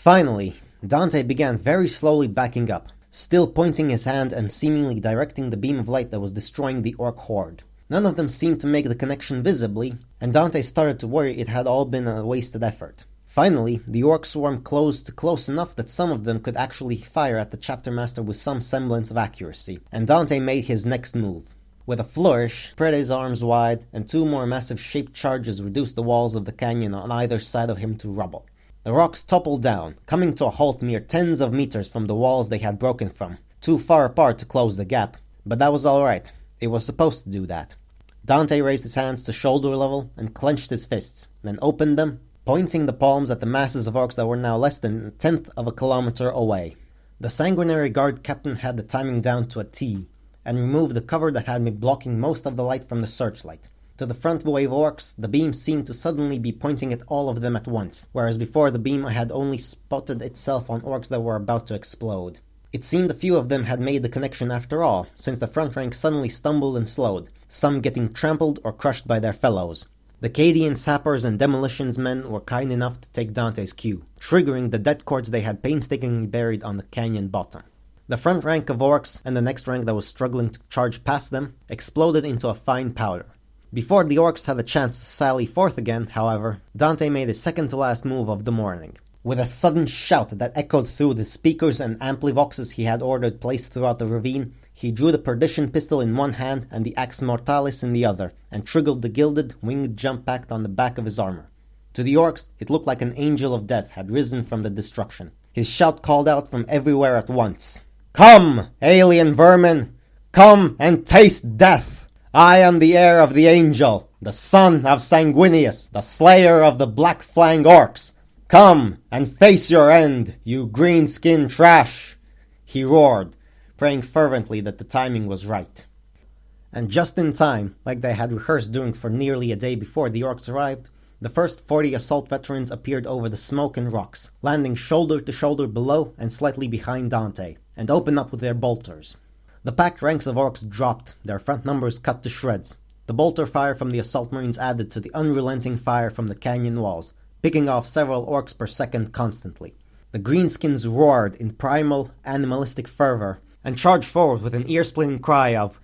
Finally, Dante began very slowly backing up, still pointing his hand and seemingly directing the beam of light that was destroying the orc horde. None of them seemed to make the connection visibly, and Dante started to worry it had all been a wasted effort. Finally, the orc swarm closed close enough that some of them could actually fire at the chapter master with some semblance of accuracy, and Dante made his next move. With a flourish, spread his arms wide, and 2 more massive shaped charges reduced the walls of the canyon on either side of him to rubble. The rocks toppled down, coming to a halt mere tens of meters from the walls they had broken from, too far apart to close the gap, but that was alright. It was supposed to do that. Dante raised his hands to shoulder level and clenched his fists, then opened them, pointing the palms at the masses of orcs that were now less than 1/10 of a kilometer away. The sanguinary guard captain had the timing down to a T, and removed the cover that had been blocking most of the light from the searchlight. To the front wave orcs, the beam seemed to suddenly be pointing at all of them at once, whereas before the beam had only spotted itself on orcs that were about to explode. It seemed a few of them had made the connection after all, since the front rank suddenly stumbled and slowed, some getting trampled or crushed by their fellows. The Cadian sappers and demolitions men were kind enough to take Dante's cue, triggering the dead cords they had painstakingly buried on the canyon bottom. The front rank of orcs, and the next rank that was struggling to charge past them, exploded into a fine powder. Before the orcs had a chance to sally forth again, however, Dante made his second-to-last move of the morning. With a sudden shout that echoed through the speakers and amplivoxes he had ordered placed throughout the ravine, he drew the perdition pistol in one hand and the axe mortalis in the other, and triggered the gilded, winged jump pack on the back of his armor. To the orcs, it looked like an angel of death had risen from the destruction. His shout called out from everywhere at once. "Come, alien vermin! Come and taste death! I am the heir of the angel, the son of Sanguinius, the slayer of the Black Flang orcs! Come and face your end, you green-skinned trash!" He roared, praying fervently that the timing was right. And just in time, like they had rehearsed doing for nearly a day before the orcs arrived, the first 40 assault veterans appeared over the smoke and rocks, landing shoulder to shoulder below and slightly behind Dante, and opened up with their bolters. The packed ranks of orcs dropped, their front numbers cut to shreds. The bolter fire from the assault marines added to the unrelenting fire from the canyon walls, picking off several orcs per second constantly. The greenskins roared in primal, animalistic fervor, and charged forward with an ear-splitting cry of